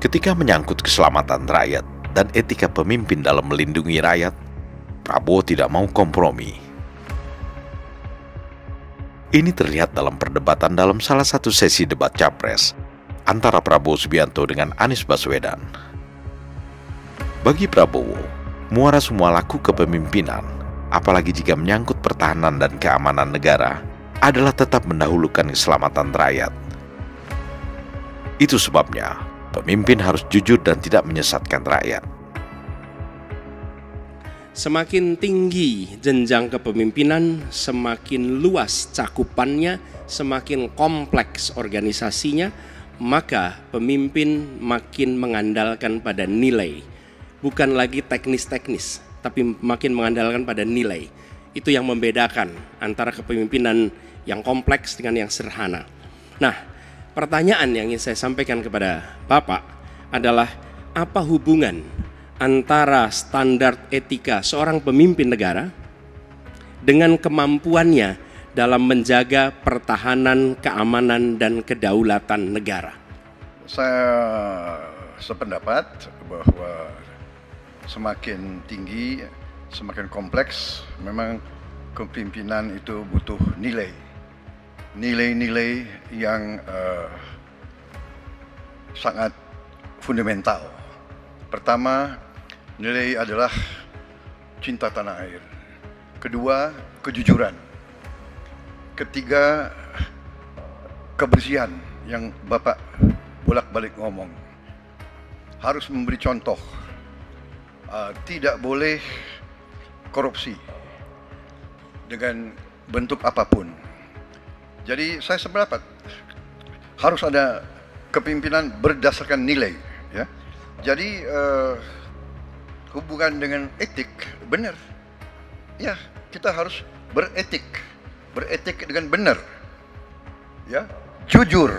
Ketika menyangkut keselamatan rakyat dan etika pemimpin dalam melindungi rakyat, Prabowo tidak mau kompromi. Ini terlihat dalam perdebatan dalam salah satu sesi debat Capres antara Prabowo Subianto dengan Anies Baswedan. Bagi Prabowo, muara semua laku kepemimpinan, apalagi jika menyangkut pertahanan dan keamanan negara, adalah tetap mendahulukan keselamatan rakyat. Itu sebabnya, pemimpin harus jujur dan tidak menyesatkan rakyat. Semakin tinggi jenjang kepemimpinan, semakin luas cakupannya, semakin kompleks organisasinya, maka pemimpin makin mengandalkan pada nilai. Bukan lagi teknis-teknis, tapi makin mengandalkan pada nilai. Itu yang membedakan antara kepemimpinan yang kompleks dengan yang sederhana. Nah, pertanyaan yang ingin saya sampaikan kepada Bapak adalah apa hubungan antara standar etika seorang pemimpin negara dengan kemampuannya dalam menjaga pertahanan, keamanan, dan kedaulatan negara? Saya sependapat bahwa semakin tinggi, semakin kompleks, memang kepemimpinan itu butuh nilai. Nilai-nilai yang sangat fundamental. Pertama, nilai adalah cinta tanah air. Kedua, kejujuran. Ketiga, kebersihan yang Bapak bolak-balik ngomong. Harus memberi contoh. Tidak boleh korupsi dengan bentuk apapun. Jadi saya sependapat harus ada kepemimpinan berdasarkan nilai, ya. Jadi hubungan dengan etik benar, ya, kita harus beretik dengan benar, ya, jujur.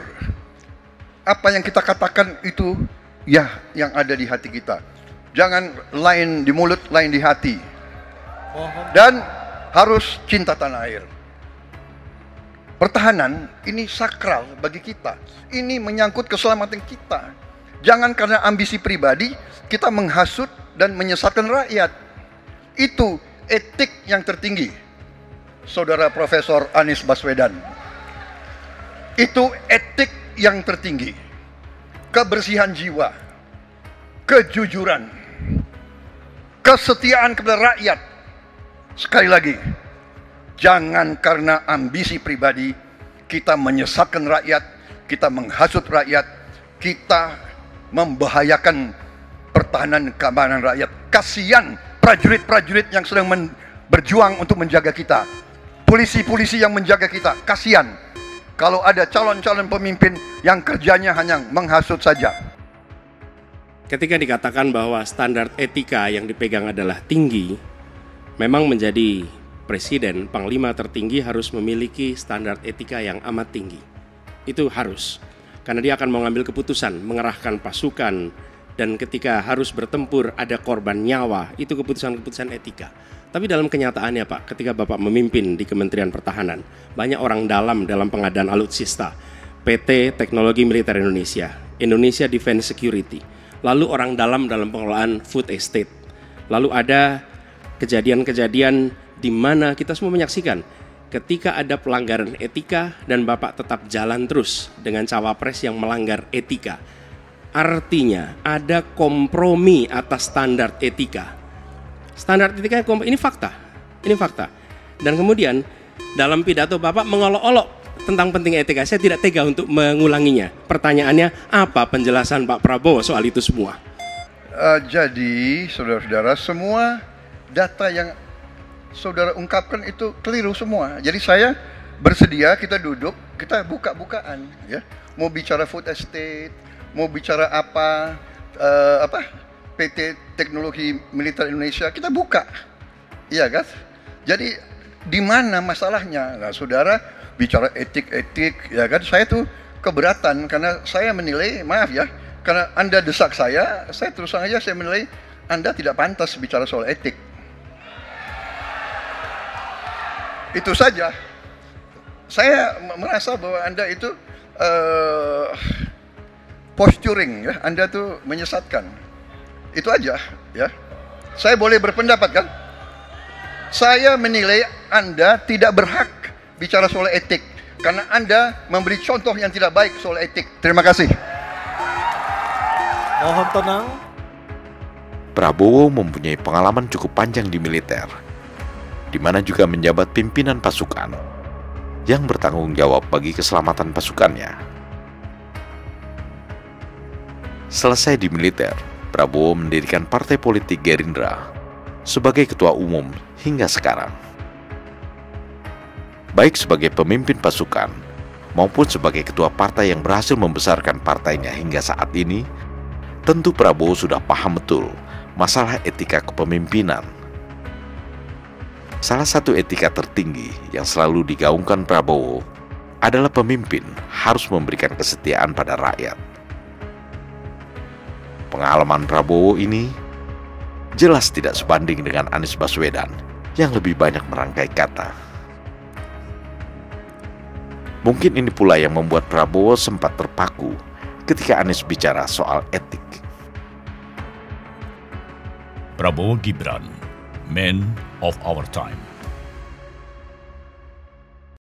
Apa yang kita katakan itu ya yang ada di hati kita. Jangan lain di mulut, lain di hati. Dan harus cinta tanah air. Pertahanan ini sakral bagi kita. Ini menyangkut keselamatan kita. Jangan karena ambisi pribadi kita menghasut dan menyesatkan rakyat. Itu etik yang tertinggi, Saudara Profesor Anies Baswedan. Itu etik yang tertinggi. Kebersihan jiwa, kejujuran, kesetiaan kepada rakyat. Sekali lagi, jangan karena ambisi pribadi kita menyesatkan rakyat, kita menghasut rakyat, kita membahayakan pertahanan keamanan rakyat. Kasihan prajurit-prajurit yang sedang berjuang untuk menjaga kita, polisi-polisi yang menjaga kita. Kasihan kalau ada calon-calon pemimpin yang kerjanya hanya menghasut saja. Ketika dikatakan bahwa standar etika yang dipegang adalah tinggi, memang menjadi presiden, panglima tertinggi harus memiliki standar etika yang amat tinggi. Itu harus, karena dia akan mengambil keputusan, mengerahkan pasukan, dan ketika harus bertempur ada korban nyawa, itu keputusan-keputusan etika. Tapi dalam kenyataannya Pak, ketika Bapak memimpin di Kementerian Pertahanan, banyak orang dalam pengadaan alutsista, PT Teknologi Militer Indonesia, Indonesia Defense Security, lalu orang dalam pengelolaan food estate, lalu ada kejadian-kejadian di mana kita semua menyaksikan ketika ada pelanggaran etika dan Bapak tetap jalan terus dengan cawapres yang melanggar etika. Artinya ada kompromi atas standar etika. Standar etika ini fakta. Ini fakta. Dan kemudian dalam pidato Bapak mengolok-olok tentang penting etika. Saya tidak tega untuk mengulanginya. Pertanyaannya, apa penjelasan Pak Prabowo soal itu semua? Jadi saudara-saudara, semua data yang saudara ungkapkan itu keliru semua. Jadi saya bersedia kita duduk, kita buka-bukaan, ya. Mau bicara food estate, mau bicara apa PT Teknologi Militer Indonesia, kita buka, iya kan? Jadi di mana masalahnya? Nah, saudara bicara etik-etik, ya kan? Saya tuh keberatan karena saya menilai, maaf ya, karena Anda desak saya terus terang aja saya menilai Anda tidak pantas bicara soal etik. Itu saja. Saya merasa bahwa Anda itu posturing ya, Anda tuh menyesatkan. Itu aja ya. Saya boleh berpendapat kan? Saya menilai Anda tidak berhak bicara soal etik karena Anda memberi contoh yang tidak baik soal etik. Terima kasih. Mohon tenang. Prabowo mempunyai pengalaman cukup panjang di militer, di mana juga menjabat pimpinan pasukan yang bertanggung jawab bagi keselamatan pasukannya. Selesai di militer, Prabowo mendirikan partai politik Gerindra sebagai ketua umum hingga sekarang. Baik sebagai pemimpin pasukan maupun sebagai ketua partai yang berhasil membesarkan partainya hingga saat ini, tentu Prabowo sudah paham betul masalah etika kepemimpinan. Salah satu etika tertinggi yang selalu digaungkan Prabowo adalah pemimpin harus memberikan kesetiaan pada rakyat. Pengalaman Prabowo ini jelas tidak sebanding dengan Anies Baswedan yang lebih banyak merangkai kata. Mungkin ini pula yang membuat Prabowo sempat terpaku ketika Anies bicara soal etik. Prabowo Gibran, man of our time.